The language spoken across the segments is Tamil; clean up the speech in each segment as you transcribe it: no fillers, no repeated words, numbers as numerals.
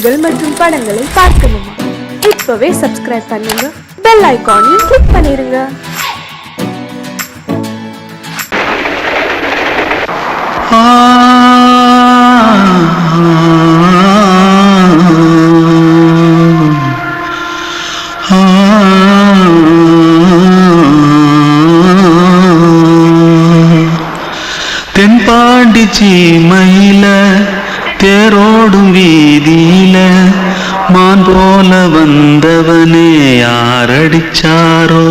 நிகழ்ச்சிகள் மற்றும் படங்களை பார்க்கணுமா? இப்பவே சப்ஸ்கிரைப் பண்ணுங்க, பெல் ஐகானையும் கிளிக் பண்ணிருங்க. தென்பாண்டி சீமையில தேரோடும் வீதியில மான் போல வந்தவனே யாரடிச்சாரோ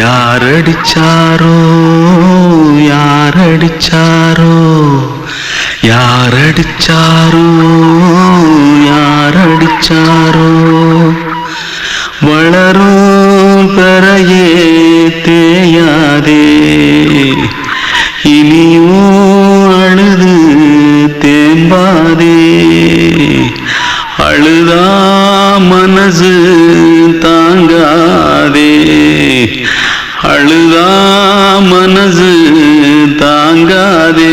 யாரடிச்சாரோ யாரடிச்சாரோ யாரடிச்சாரோ யாரடிச்சாரோ வளரும் பெறையே தேயாதே இனியும் அழுது தேம்பாதே அழுதா மனசு தாங்காதே அழுதா மனசு தாங்காதே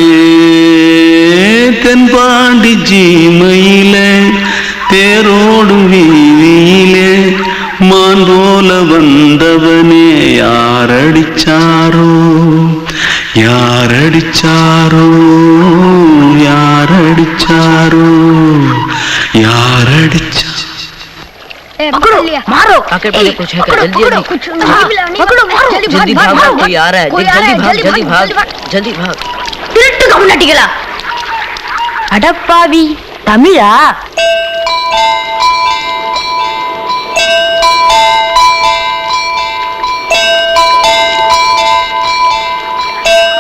தென்பாண்டி சீமையில தேரோடும் வீதியிலே மான் போல வந்தவனே யாரடிச்சாரோ யாரடிச்சாரோ யாரடிச்சாரோ यारडिचा पकड़ो मारो आके पहले कुछ है जल्दी पकड़ो मारो जल्दी भाग कोई आ रहा है जल्दी भाग திருட்டு கம்முனட்டிகளா அடப்பாவி தமிழா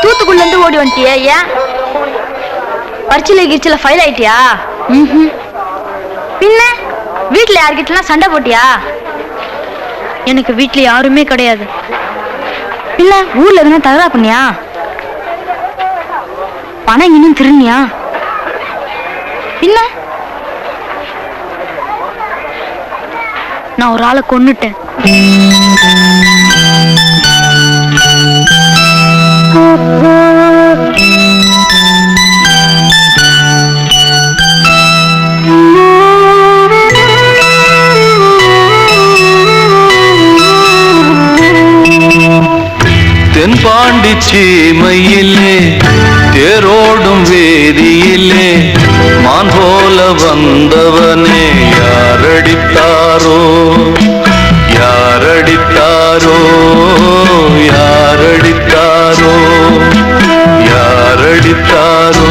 தூத்துக்குள்ள இருந்து ஓடி வந்துட்டியா? ஏன் பரிச்சையில கிரிச்சில ஃபைல் ஆயிட்டியா? பின்ன வீட்டுல யார்கிட்டலாம் சண்டை போட்டியா? எனக்கு வீட்டுல யாருமே கிடையாது. பின்ன ஊர்ல எதுனா தகராறு பண்ணியா? பணம் இன்னும் திருநியா? பின்ன நான் ஒரு ஆளை கொன்னுட்டேன். தென்பாண்டி சீமையிலே தேரோடும் வேதியிலே மான் போல வந்தவனே யாரடித்தாரோ யாரடித்தாரோ யாரடித்தாரோ யாரடித்தாரோ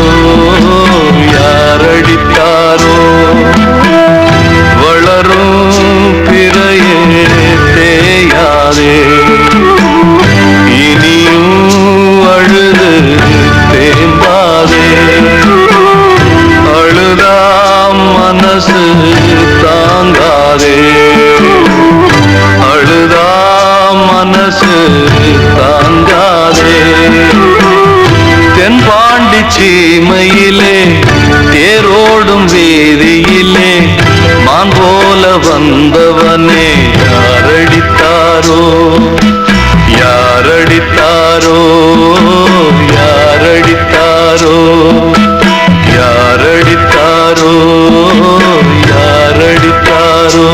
யாரடித்தாரோ வளரும் பிறையே தேயாதே இனியும் அழுது தேம்பாதே அழுதா மனசு தாங்காதே அழுதா மனசு தாங்காதே தென்பாண்டி சீமையிலே தேரோடும் வேதியிலே மான் போல வந்தவனே யாரடித்தாரோ யாரடித்தாரோ யாரடித்தாரோ யாரடித்தாரோ யாரடித்தாரோ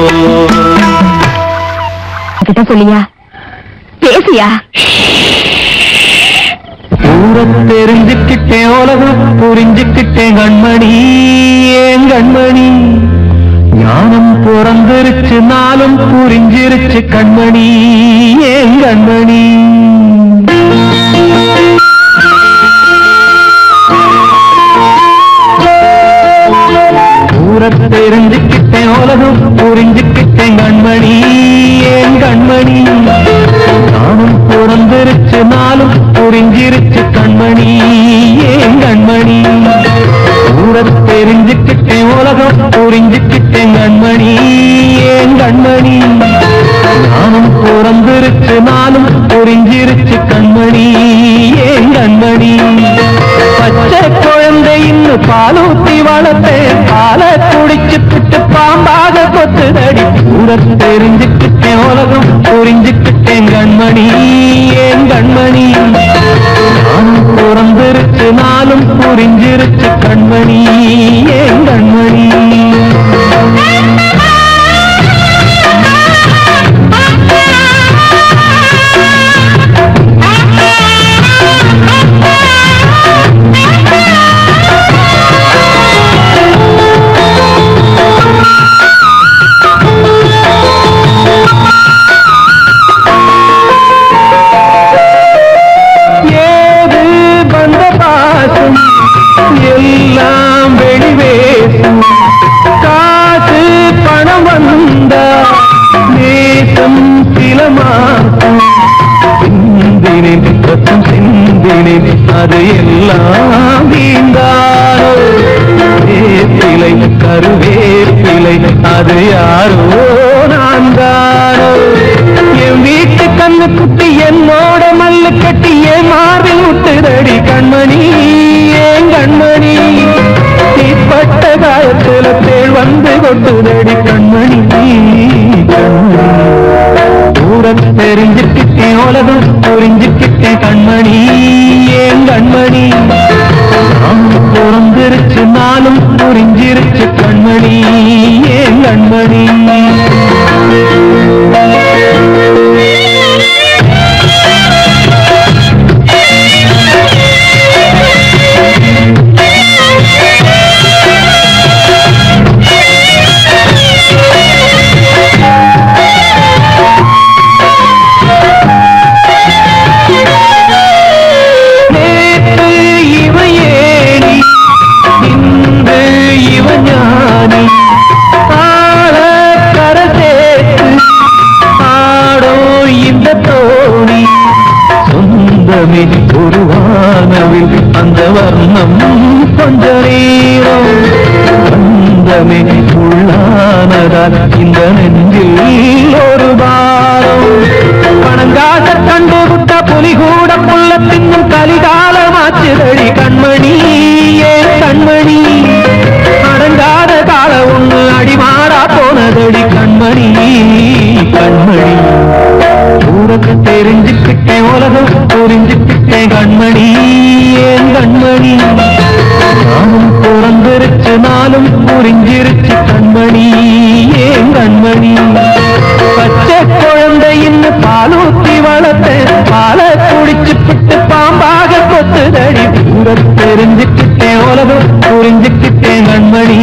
கிட்ட சொல்லியா பேசியா? ஊரை தெரிஞ்சுக்கிட்டேன் உலகம் புரிஞ்சுக்கிட்டேன் கண்மணி ஏன் கண்மணி ஞானம் பிறந்திருச்சு நாளும் புரிஞ்சிருச்சு கண்மணி ஏன் கண்மணி ஊரை தெரிஞ்சுக்கிட்டேன் உலகம் புரிஞ்சுக்கிட்டேன் கண்மணி ஏன் கண்மணி ஞானம் பிறந்திருச்சு நாளும் புரிஞ்சிருச்சு கண்மணி ஏன் கண்மணி ஊரை தெரிஞ்சுக்கிட்டேன் உலகம் புரிஞ்சுக்கிட்டேன் கண்மணி ஏன் கண்மணி ஞானம் பிறந்திருச்சு நாளும் புரிஞ்சிருச்சு கண்மணி ஏன் கண்மணி பச்சை குழந்தை இன்னும் பாலூத்தி வளர்த்தேன் பாலை குடிச்சு புட்டு பாம்பாக கொத்துதடி ஊரை தெரிஞ்சுக்கிட்டேன் உலகம் புரிஞ்சுக்கிட்டேன் கண்மணி ஏன் கண்மணி ஞானம் பிறந்திருச்சு நாளும் புரிஞ்சிருச்சு கண்மணி ஏன் கண்மணி கருவேப்பிலை அது யாரோ நான் தானோ என் வீட்டு கண்ணு குட்டி என்னோட மல்லு கட்டி என் மார்பில் முட்டுதடி கண்மணி ஏன் கண்மணி தீப்பட்ட காயத்துல தேள் வந்து கொட்டுதடி கண்மணி கண்மணி தூரம் தெரிஞ்சுக்கிட்டேன் உலகம் புரிஞ்சுக்கிட்டேன் கண்மணி ஏன் கண்மணி பிறந்திருச்சு நாளும் புரிஞ்சிருச்சு கண்மணி ஏன் கண்மணி உருவானவில் அந்த வர்ணம் கொஞ்ச நேரம் வந்தமே உள்ளானதால் இந்த நெஞ்சில் ஒரு பாரம் பணங்காக கண்டு விட்ட புலி கூட புள்ள தின்னும் கலிகாலமாச்சுதடி கண்மணி ஏன் கண்மணி அடங்காத கால ஒண்ணு அடிமாடா போனதடி கண்மணி கண்மணி ஊருக்கு தெரிஞ்சுக்கிட்டேன் உலகம் புரிஞ்சுக்கிட்டேன் கண்மணி ஏன் கண்மணி நானும் பிறந்திருச்சு நாளும் புரிஞ்சிருச்சு கண்மணி ஏன் கண்மணி பச்சை குழந்தை இன்னும் பாலூத்தி வளர்த்தேன் பாலை குடிச்சு பிட்டு பாம்பாக கொத்துதடி ஊருக்கு தெரிஞ்சுக்கிட்டேன் உலகம் புரிஞ்சுக்கிட்டேன் கண்மணி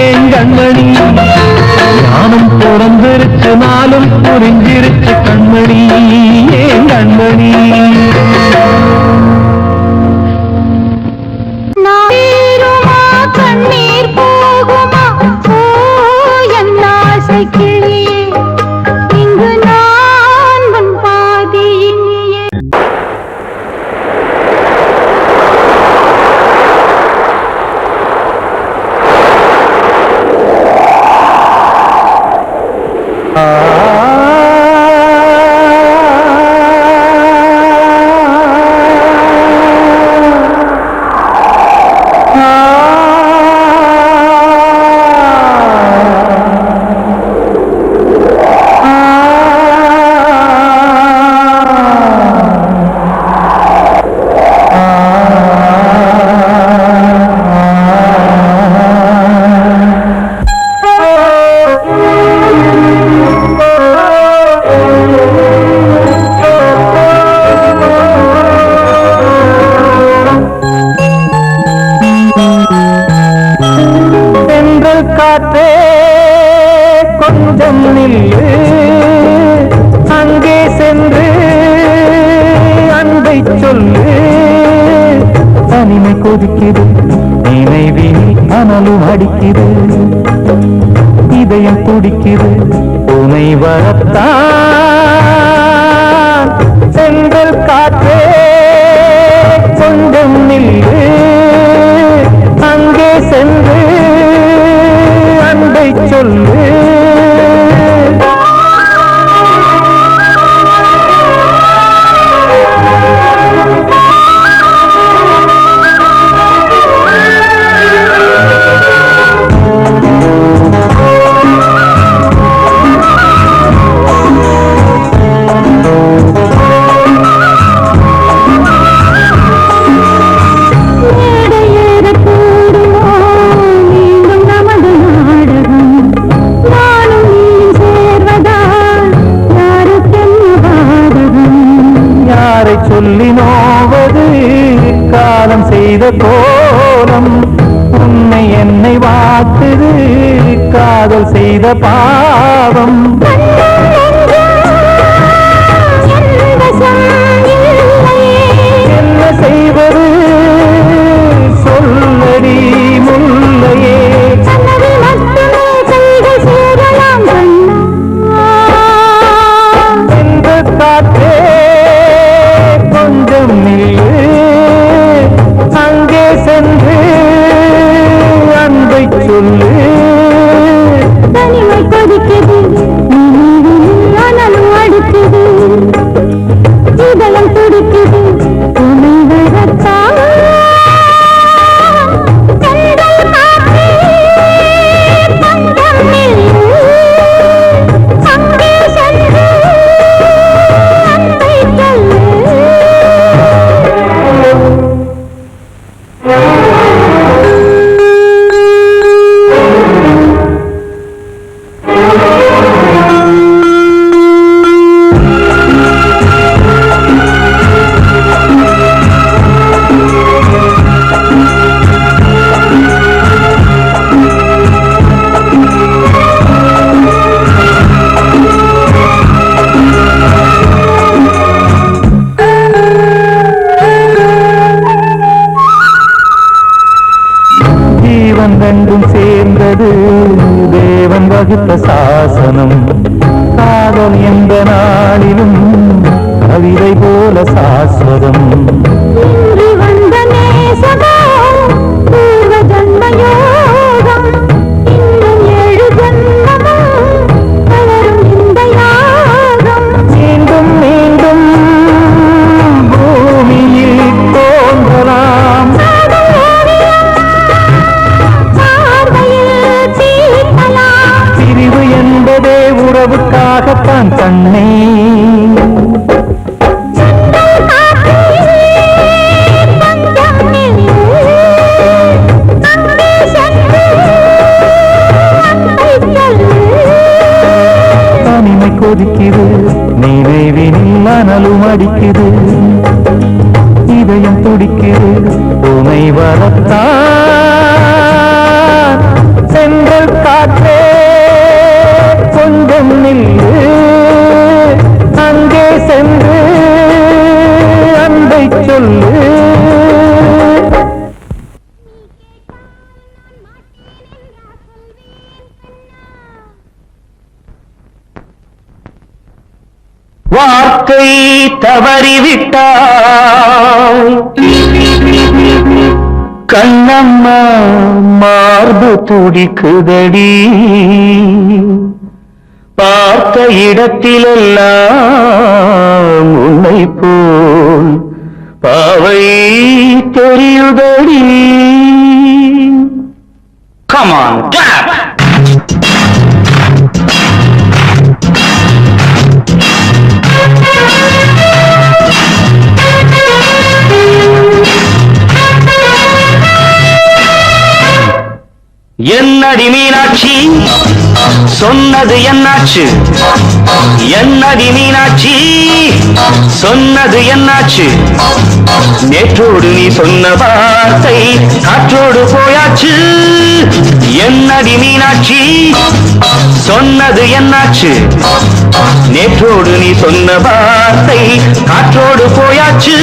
ஏன் கண்மணி நானும் பிறந்திருச்சு நாளும் புரிஞ்சிருச்சு கண்மணி ஏன் கண்மணி கண்ணீர் போகுமா என் ஆசை கிளியே இங்கு நான் உன் பாதியினியே காற்றே கொஞ்சம் நில்லு அங்கே சென்று அன்பை சொல்லு தனிமை கொதிக்குது நினைவில் அனலும் அடிக்குது இதயம் துடிக்குது துணை வரத்தான் சென்றல் காற்றே கொஞ்சம் நில்லு அங்கே சென்று அன்பை சொல்லு சொல்லி நோவது காலம் செய்த கோலம் உன்னை என்னை வாட்டுது காதல் செய்த பாவம் என்ன செய்வது சொல்லடி முல்லையே காற்றே கொஞ்சம் நில்லு அங்கே சென்று அன்பை சொல்லு வகுத்த சாசனம் காதல் எந்த நாளிலும் கவிதை போல சாஸ்வதம் இன்று வந்த நேசகம் பூர்வ ஜன்மயோகம் இன்னும் 7 ஜன்மமும் தொடரும் இந்த யாகம் மீண்டும் மீண்டும் பூமியில் தோன்றலாம் பார்வையில் தீட்டலாம் பிரிவு என்பதே உறவுக்காகத்தான் கண்ணே தனிமை கொதிக்குது நீவேவினில் அனலும் அடிக்குது இதயம் துடிக்குது துணை வரத்தான் சென்றல் காற்றே கொஞ்சம் நில்லு அங்கே சென்று அன்பை சொல்லு வார்த்தை தவறிவிட்டாய் கண்ணம்மா மார்பு துடிக்குதடி பார்த்த இடத்திலெல்லாம் உன்னை போல் பாவை தெரியுதடி Come on, clap! என்னடி மீனாட்சி சொன்னது என்னாச்சு என்னடி மீனாட்சி சொன்னது என்னாச்சு நேற்றோடு நீ சொன்ன வார்த்தை காற்றோடு போயாச்சு என்னடி மீனாட்சி சொன்னது என்னாச்சு நேற்றோடு நீ சொன்ன வார்த்தை காற்றோடு போயாச்சு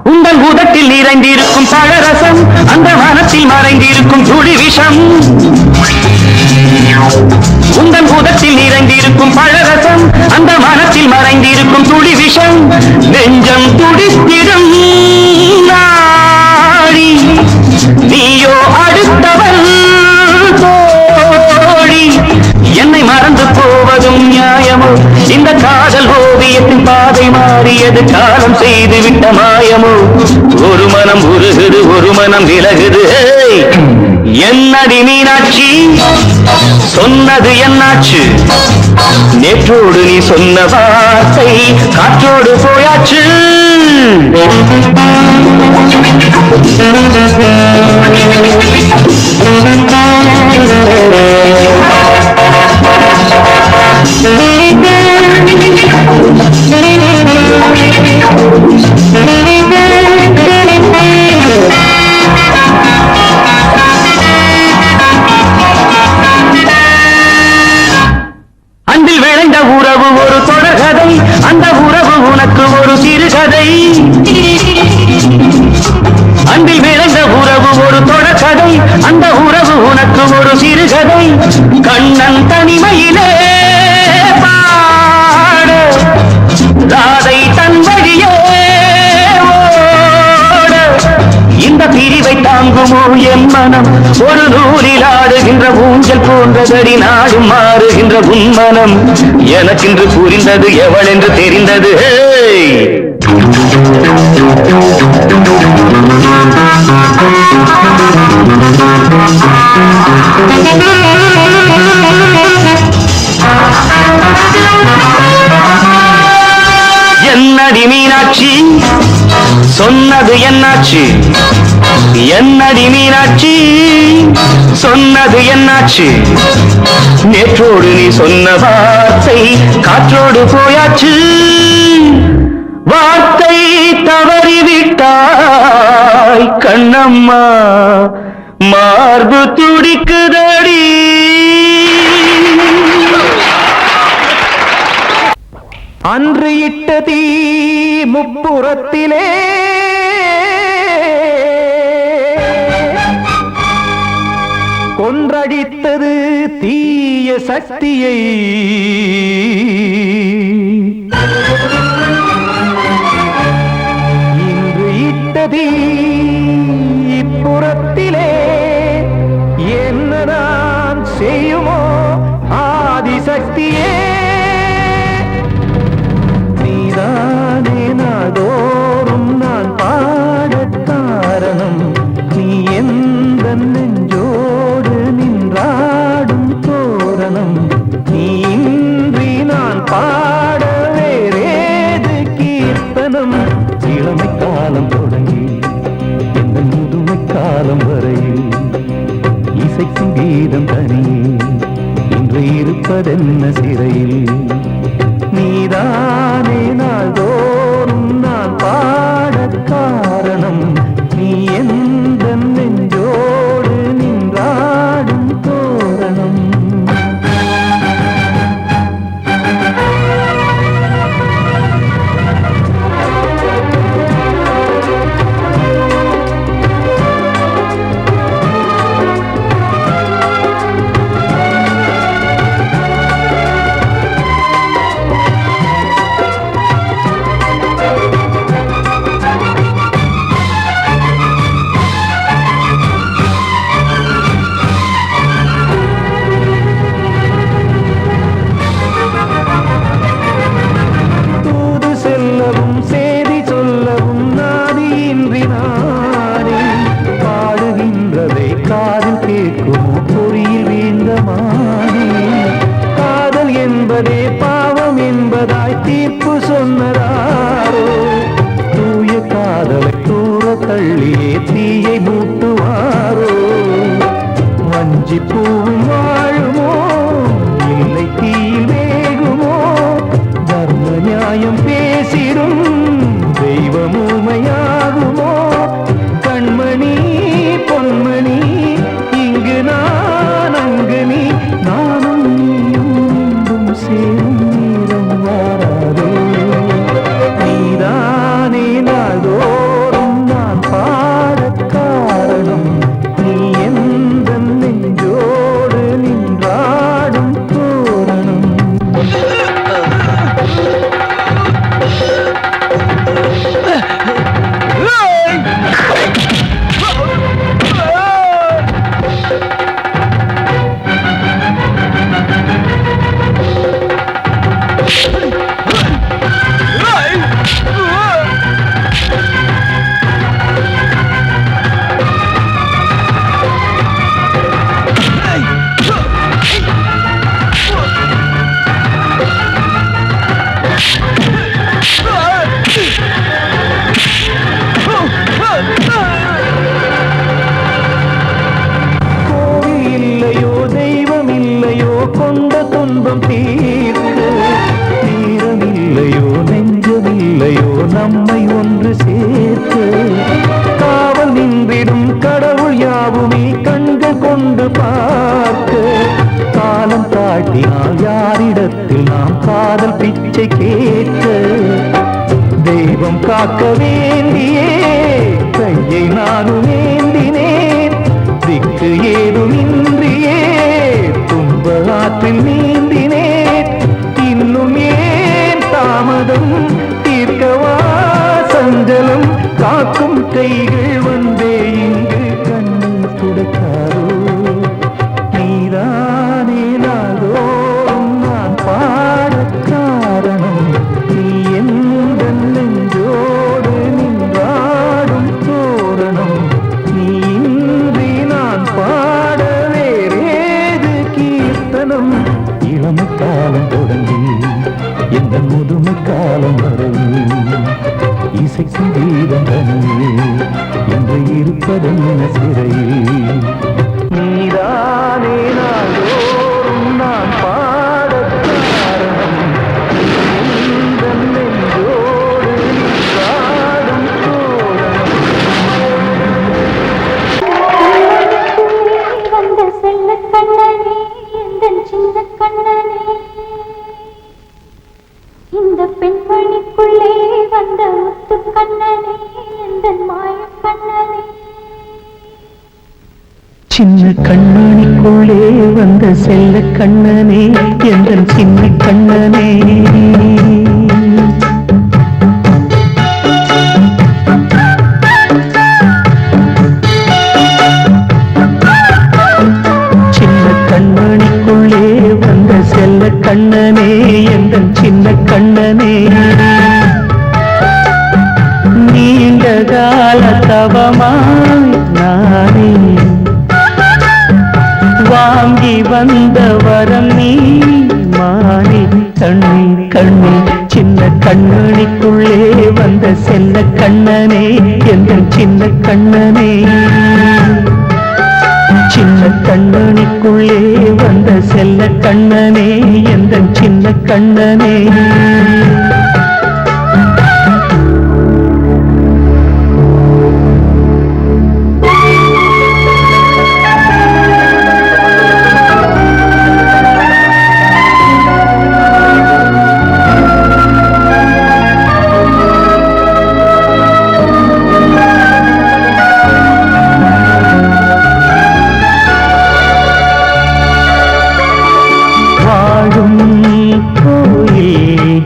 உங்கள் உதட்டில் நிறைந்திருக்கும் பழரசம் அந்த மனத்தில் மறைந்திருக்கும் துளி விஷம் உங்கள் உதட்டில் நிறைந்திருக்கும் பழரசம் அந்த மனத்தில் மறைந்திருக்கும் துளி விஷம் நெஞ்சம் துடித்திடும் நாடி நீயோ அடுத்தவள் தோழி என்னை மறந்து போவதும் நியாயமோ இந்த காதல் ஓவியத்தின் பாதை மாறியது காலம் செய்து விட்ட மாயமோ ஒரு மனம் உருகுது ஒரு மனம் விலகுது என்னடி மீனாட்சி சொன்னது என்னாச்சு நேற்றோடு நீ சொன்ன வார்த்தை காற்றோடு போயாச்சு அன்பில் விளைந்த உறவு ஒரு தொடர்கதை அந்த உறவு உனக்கு ஒரு சிறுகதை அன்பில் விளைந்த உறவு ஒரு தொடர்கதை அந்த உறவு உனக்கு ஒரு சிறுகதை கண்ணன் தனிமையிலே பாட ராதை தன் வழியே ஓட இந்த பிரிவை தாங்குமோ என் மனம் ஒரு நூலில் ஆடுகின்ற ஊஞ்சல் போன்றதடி நாடும் மாறுகின்ற உன்மனம் எனக்கென்று புரிந்தது எவள் என்று தெரிந்தது என்னடி மீனாட்சி சொன்னது என்னாச்சு என்னடி மீனாட்சி சொன்னது என்னாச்சு நேற்று நேற்றோடு நீ சொன்ன வார்த்தை காற்றோடு போயாச்சு வார்த்தை தவறிவிட்டாய் கண்ணம்மா மார்பு துடிக்குதடி. அன்று இட்ட தீ முப்புறத்திலே கொன்றடித்தது தீய சக்தியை இன்று இட்ட தீ இப்புறத்திலே என்ன நான் செய்யுமோ ஆதிசக்தியே நீதானே நாடோறும் நான் பாடக் காரணம் நீ எந்த நெஞ்சோடு நின்றாடும் தோரணம் நீ இன்றி நான் பாட வேறேது கீர்த்தனம் இளமை காலம் தொடங்கி எந்த முதுமை காலம் வரையில் இசைக்கும் கீதம் தனியே இன்று இருப்பதென்ன சிறையில் நீதானே நாள்தோறும் நான் பாடக் காரணம் நீ எந்த நெஞ்சோடு நின்றாடும் தோரணம். தள்ளியே தீயை மூட்டுவாரோ வஞ்சி பூவும் வாழுமோ இல்லை தீயில் வேகுமோ தர்ம நியாயம் பேசிடும் தெய்வமுமையாகுமோ கண்மணி பொன்மணி இங்கு நான் அங்கு நீ நானும் நீயும் சேரும் நேரம் வாராதோ நீதானே நாளோ பாடக் காரணம் நீ எந்த நெஞ்சோடு நின்றாடும் தோரணம். கொண்ட துன்பம் தீர்க்க நேரமில்லையோ நெஞ்சமில்லையோ நம்மை ஒன்று சேர்க்க காவல் நின்றிடும் கடவுள் யாவுமே கண்கள் கொண்டு பார்க்க காலம் காட்டினால் யாரிடத்தில் நாம் காதல் பிச்சை கேட்க தெய்வம் காக்க வேண்டியே கையை நானும் ஏந்தினேன் திக்கு ஏதுமின்றியே ஆற்றில் நீந்தினேன் இன்னும் ஏன் தாமதம் தீர்க்கவா சஞ்சலம் காக்கும் கைகள் வந்தே இங்கு கண்ணீர் துடைக்காரோ நீதானே நாளோறும் நான் பாடக் காரணம் நீ எந்த நெஞ்சோடு நின்றாடும் தோரணம் நீ இன்றி நான் பாட வேறேது கீர்த்தனம் இளமை காலம் தொடங்கி எந்த முதுமை காலம் வரையில் இசைக்கும் கீதம் தனியே என்று இருப்பதென்ன சிறையில் நீதானே நாளோறும் நான் கண்ணனே இந்த பெண்மணிக்குள்ளே வந்த முத்து கண்ணனே இந்த மாய கண்ணனே சின்ன கண்ணனுக்குள்ளே வந்த செல்ல கண்ணனே எந்தன் சின்ன கண்ணனே செல்ல கண்ணனே எந்தன் சின்ன கண்ணனே நீண்ட கால தவமாய் நானே வாங்கி வந்த வரம் நீ மானே கண்ணே கண்ணே சின்ன கண்ணனுக்குள்ளே வந்த செல்ல கண்ணனே எந்தன் சின்ன கண்ணனே சின்ன கண்ணனுக்குள்ளே வந்த செல்ல கண்ணனே எந்தன் சின்ன கண்ணனே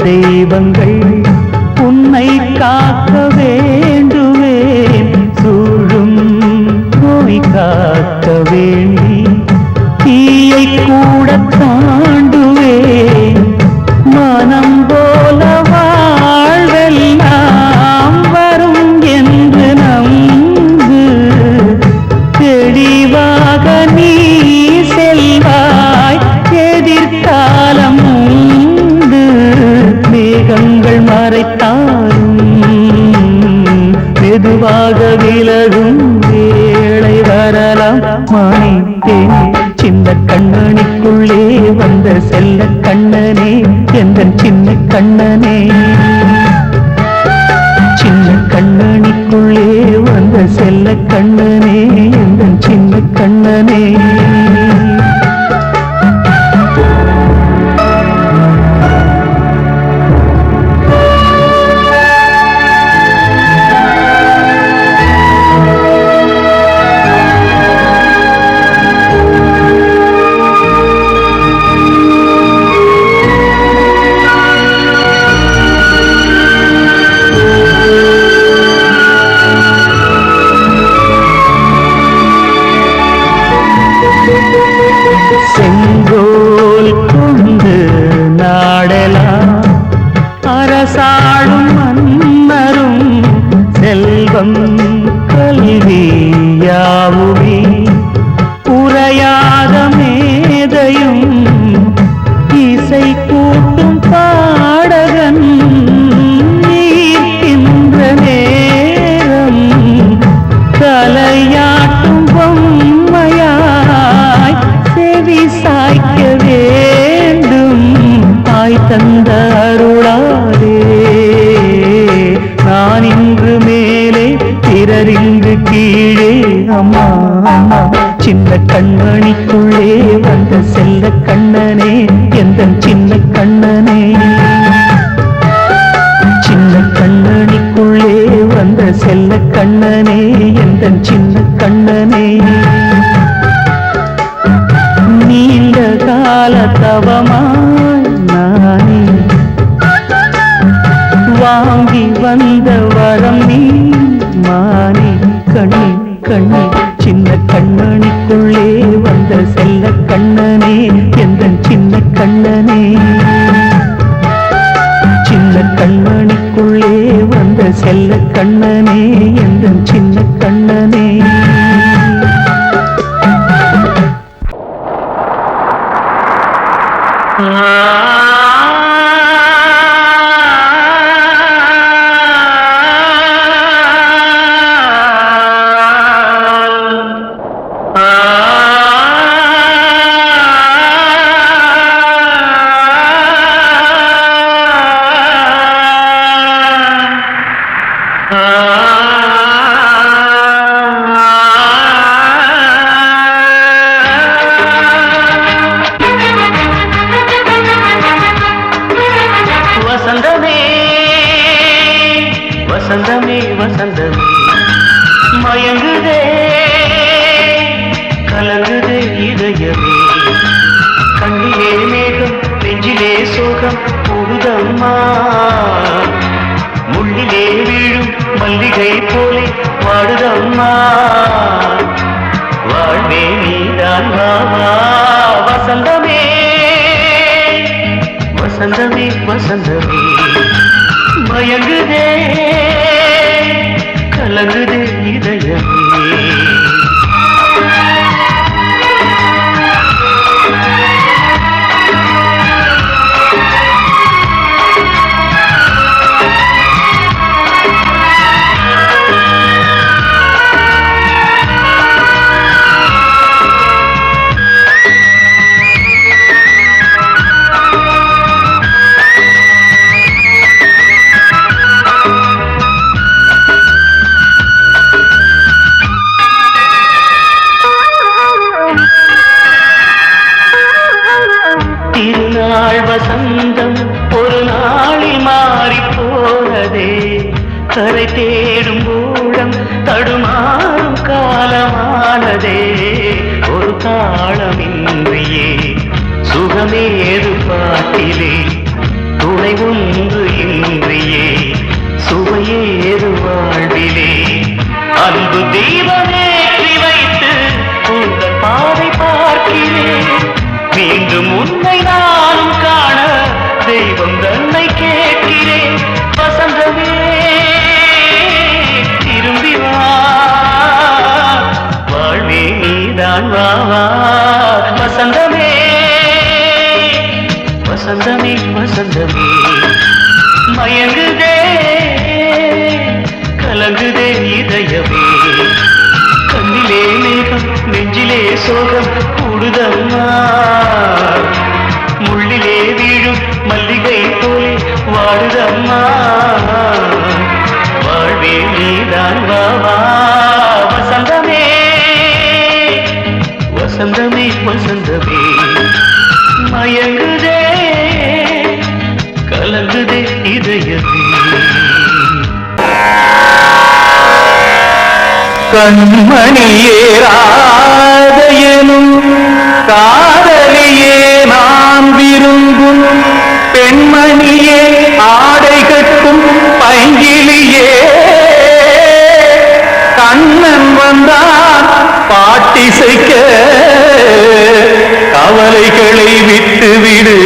தெய்வங்கள் உன்னை காக்க வேண்டுவேன் சூழும் நோய் காக்க வேண்டி தீயை கூட தாண்டுவேன் மனம் போல வாழ்வெல்லாம் வரும் என்று நம்பு தெளிவாக நீ செல்வாய் எதிர்காலம் மேகங்கள் மறைத்தாலும் மெதுவாக விலகும் வேளை வரலாம் மானித்தேன் சின்ன கண்ணனுக்குள்ளே வந்த செல்ல கண்ணனே எந்தன் சின்ன கண்ணனே சின்ன கண்ணனுக்குள்ளே வந்த செல்ல கண்ணனே எந்தன் சின்ன கண்ணனே செங்கோல் கொண்டு நாடலாம் அரசாளும் மன்னரும் செல்வம் கல்வியாவுமே உரையாத மேதையும் இசை கூட்டும் பாடகன் ஈர்க்கின்ற நேரம் தலையாட்டும் பொம்மையாய் செவி சாய்க்க வேண்டும் தாய் தந்த அருளாதே நான் இன்று மேலே பிறரின்று கீழே அம்மா அம்மா சின்ன கண்மணிக்குள்ளே வந்த செல்ல கண்ணனே எந்தன் சின்ன கண்ணனே சின்ன கண்ணனுக்குள்ளே வந்த செல்ல கண்ணனே எந்தன் சின்ன கண்ணனே நீண்ட கால தவமாய் நானே வாங்கி வந்த வரம் நீ மானே கண்ணே கண்ணே சின்ன கண்ணனுக்குள்ளே வந்த செல்ல கண்ணனே எந்தன் சின்ன கண்ணனே சின்ன கண்ணனுக்குள்ளே வந்த செல்ல கண்ணனே எந்தன் சின்ன கண்ணனே சோகம் கூடுதம்மா முள்ளிலே வீழும் மல்லிகை போலே வாடுதம்மா வாழ்வே நீதான் வாவா வசந்தமே வசந்தமே வசந்தமே மயங்குதே கலங்குதே இதயமே திருநாள் வசந்தம் ஒரு நாளில் மாறி போனதே கரை தேடும் ஊழம் தடுமாறும் காலமானதே ஒரு காலமின்றியே சுகமேது பாட்டிலே துணை ஒன்று இன்றியே சுவையேது வாழ்விலே அன்பு தீபமேற்றி வைத்து உங்கள் பாதை பார்க்கிறேன் மீண்டும் உன்னை நானும் காண தெய்வம் தன்னை கேட்கிறேன் வசந்தமே திரும்பி வா வாழ்வே நீதான் வா வசந்தமே வசந்தமே வசந்தமே மயங்குதே கலங்குதே இதயமே கண்ணிலே மேகம் நெஞ்சிலே சோகம் கூடுதம்மா முள்ளிலே வீழும் மல்லிகை போலே வாடுதம்மா வாழ்வே நீதான் வாவா வசந்தமே வசந்தமே வசந்தமே மயங்குதே கலங்குதே இதயமே கண்மணியேராதையனும் காதலியே நான் விரும்பும் பெண்மணியே ஆடை கட்டும் பைங்கிலியே கண்ணன் வந்தான் பாட்டிசைக்க கவலைகளை விட்டுவிடு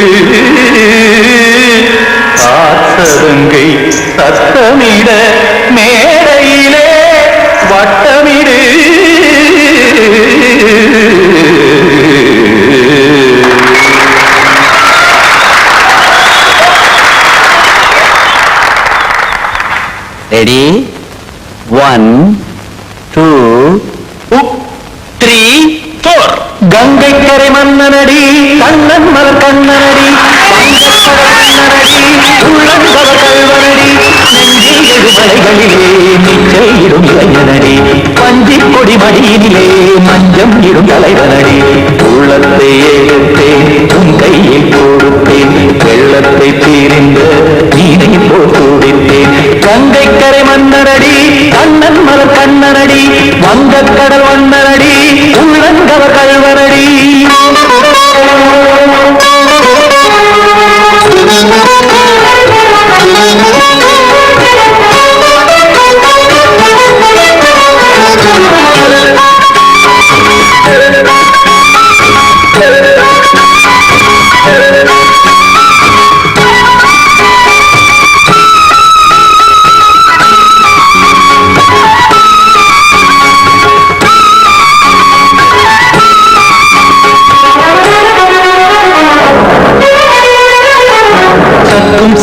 ஆசரங்கை சத்தமிட மேடையிலே வட்டமிடு ரெடி 1 2 3 4 கங்கை கரை மன்னனடி கண்ணன் மலர் கண்ணனடி உள்ளங்கவர் கல்வனடி நெஞ்சில் எழுமலைகளிலே நிச்சயிடும் இளைஞனடி பஞ்சி கொடி மடியினிலே மஞ்சம் இடும் தலைவனடி உள்ளத்தை எடுத்தேன் உன் கையில் கொடுத்தேன் வெள்ளத்தை தீரிந்த நீனை போல் துடித்தேன் கங்கை கரை மன்னனடி கண்ணன் மலர் கண்ணனடி வங்கக் கடல் வண்ணனடி உள்ளங்கவர் கல்வனடி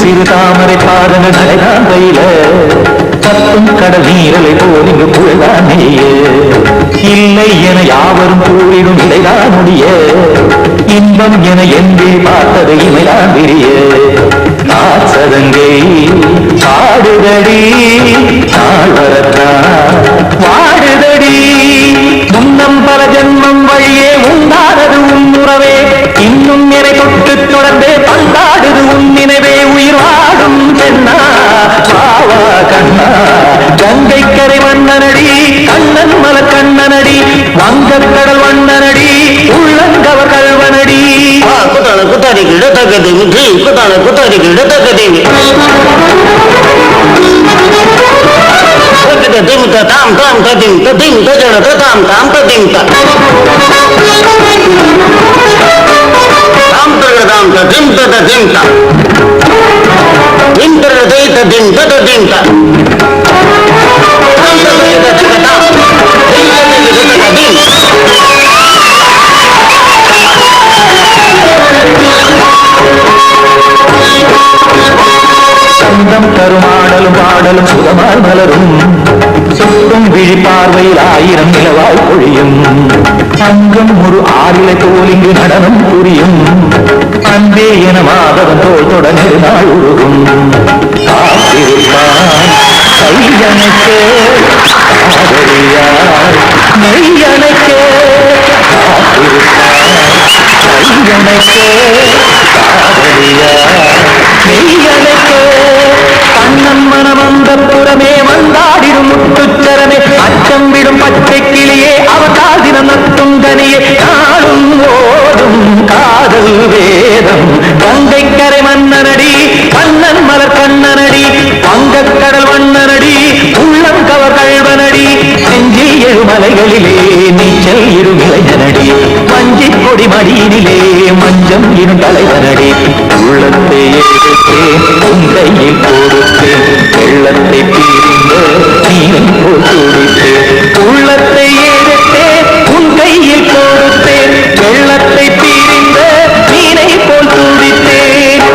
சிறு தாமரை பாதங்கள் நடைதான் கையில சத்தும் கடல் நீரலை போல் இங்கு புகழ்தான் நெய்ய இல்லை என யாவரும் கூறிடும் இடைதான் முடிய இன்பம் என என்றே பார்த்தது இமைதான் விரிய காசதங்கை பாடுதடி நாள் வரத்தான் வாடுதடி முன்னம் பல ஜென்மம் வழியே உண்டானது உன் உறவே இன்னும் என்னை தொட்டு தொடர்ந்தே பந்தாடுது உன் நினைவே உயிர் வாடும் பெண்ணா பாவா கண்ணா கங்கை கரை மன்னனடி கண்ணன் மலர் கண்ணனடி வங்கக் கடல் வண்ணனடி உள்ளங்கவர் கல்வனடி குத்தாரி கிட தக்கதிமி ஜி குத்தான குத்தாரி கிட தக்கதிமி திமுக தாம் தாம் ததிம் ததிம் தஜன தாம் தாம் ததிம் தாம் தகதாம் ததிம் ததிம் திம் ததை ததிம் ததிம் தாம் ததை தகதாம் ததிம் சொந்தம் தருமாடலும் பாடலும் சுகமால் மலரும் சொத்தும் விழி பார்வையில் 1000 நிலவாய் பொழியும் அங்கம் ஒரு ஆறிலை போல் இங்கு நடனம் புரியும் அன்பே என மாதவன் தோல் தொட நெடுநாள் உருகும் காத்திருப்பான் கையணைக்கே காதலியார் மெய்யணைக்கே காத்திருப்பான் கையணைக்கே காதலியார் மெய்யணைக்கே கண்ணன் மனமந்த புறமே வந்தாடிடும் முத்துச்சரமே அச்சம் விடும் பச்சை கிளியே அவதால் தினம் நத்தும் கனியே நாளும் ஓடும் காதல் வேதம் கங்கை கரை மன்னனடி மன்னன் மலர் கண்ணனடி வங்கக்கடல் வண்ணனடி உள்ளம் கவர் கழ்வனடி செஞ்சில் எழுமலைகளிலே நீச்சல் இரு இளைஞனடி மஞ்சி கொடி மடியினிலே மஞ்சம் இரு தலைவனடி உள்ளத்தை எடுத்தேன் உன் கையில் கொடுத்தேன் வெள்ளத்தை பிரிந்த நீரை போல் துடித்தேன் உள்ளத்தை எடுத்தேன் உன் கையில் கொடுத்தேன் வெள்ளத்தை பிரிந்த நீரை போல் துடித்தேன்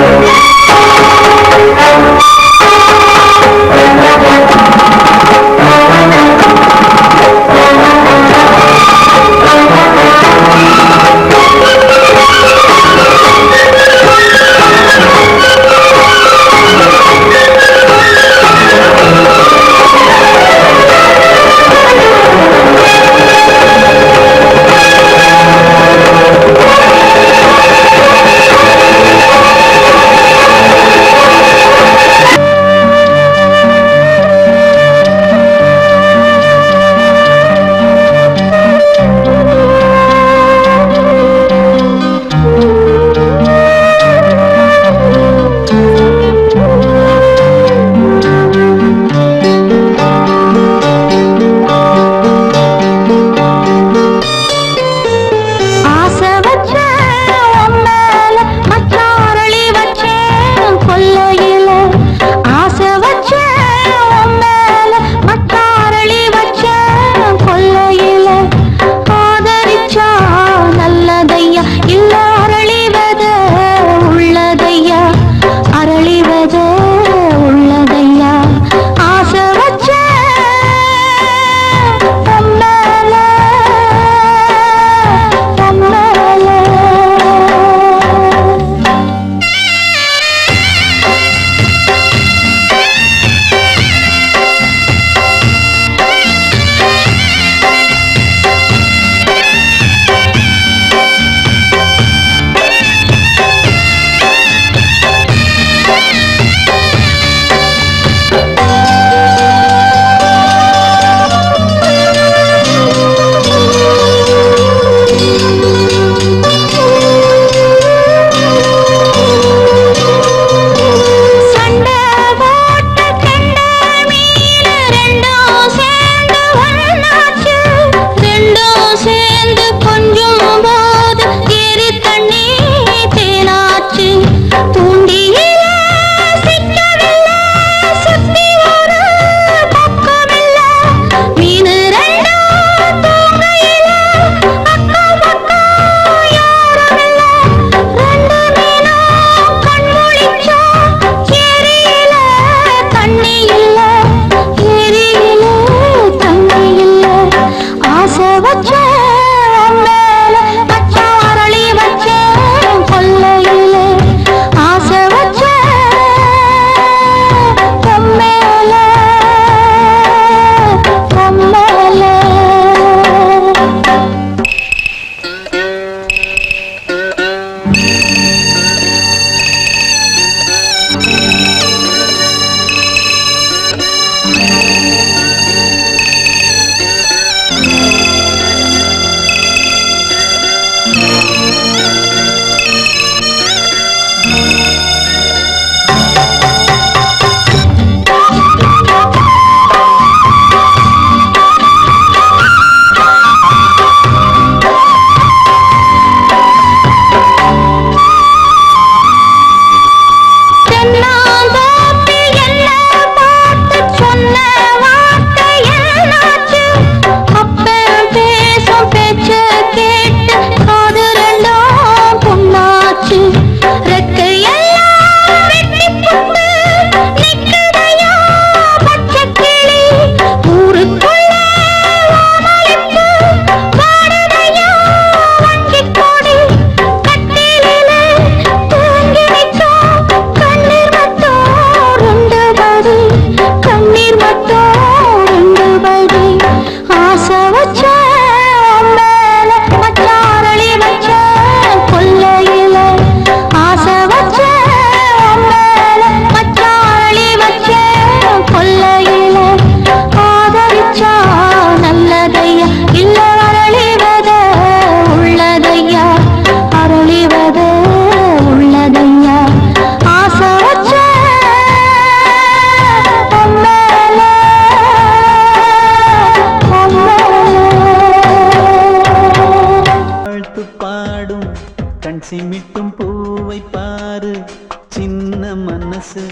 மனசு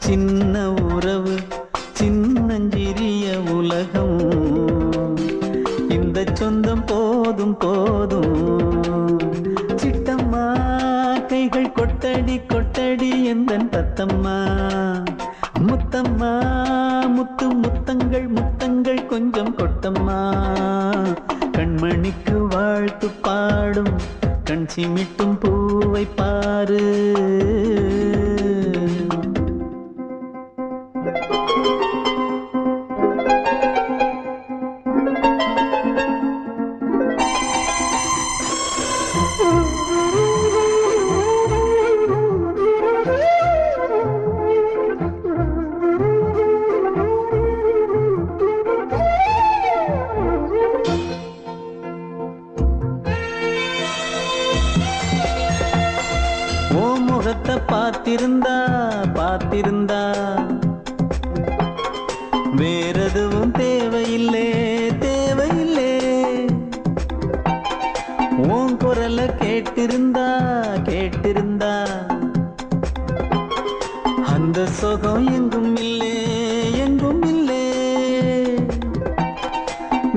சின்ன உறவு சின்னஞ்சிறிய உலகம் இந்த சொந்தம் போதும் போதும் சிட்டம்மா கைகள் கொட்டடி கொட்டடி எந்தன் தத்தம்மா முத்தம்மா முத்து முத்தங்கள் முத்தங்கள் கொஞ்சம் கொட்டம்மா கண்மணிக்கு வாழ்த்து பாடும் கண் சிமிட்டும் பூவை பாரு முகத்தை பார்த்திருந்தா பார்த்திருந்தா வேறெதுவும் தேவையில்லை தேவையில்லை உன் குரலை கேட்டிருந்தா கேட்டிருந்தா அந்த சுகம் எங்கும் இல்லை எங்கும் இல்லை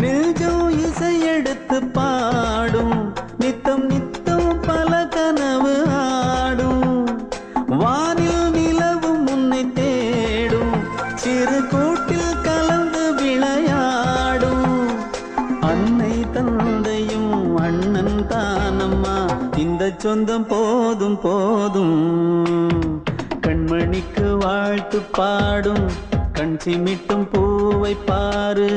நெஞ்சம் இசை எடுத்து பாடும் நித்தம் நித்தம் பல கனவு ஆடும் வானில் நிலவும் உன்னை தேடும் சிறு கூட்டில் கலந்து விளையாடும் அன்னை தந்தையும் அண்ணன் தானம்மா இந்த சொந்தம் போதும் போதும் கண்மணிக்கு வாழ்த்து பாடும் கண் சிமிட்டும் பூவை பாரு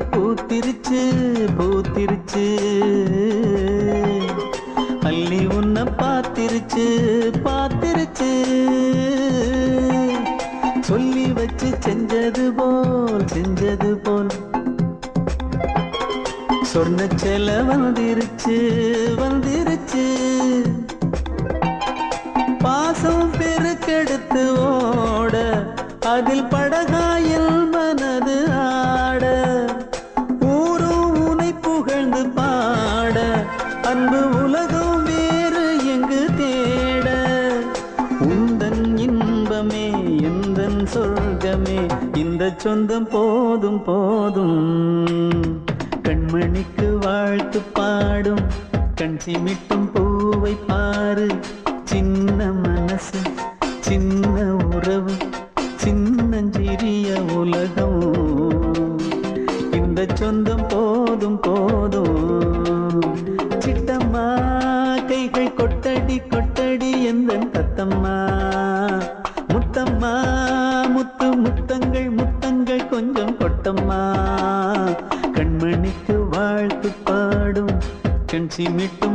பூத்திருச்சு பூத்திருச்சு அள்ளி உன்னை பார்த்திருச்சு பார்த்திருச்சு சொல்லி வச்சு செஞ்சது போல் சொன்ன செல வந்துருச்சு வந்துருச்சு பாசம் பெருக்கெடுத்து ஓட அதில் படகாயில் மனது ஆட ஊரும் உனை புகழ்ந்து பாட அன்பு உலகம் வேறு எங்கு தேட உந்தன் இன்பமே எந்தன் சொர்க்கமே இந்த சொந்தம் போதும் போதும் கண்மணிக்கு வாழ்த்து பாடும் கண் சிமிட்டும் பூவை பாரு சின்ன மனசு சின்ன உறவு சின்னஞ்சிறிய உலகம் இந்த சொந்தம் போதும் போதும் சிட்டம்மா கைகள் கொட்டடி கொட்டடி எந்தன் தத்தம்மா முத்தம்மா முத்து முத்தங்கள் முத்தங்கள் கொஞ்சம் கொட்டம்மா கண்மணிக்கு வாழ்த்து பாடும் கண் சிமிட்டும்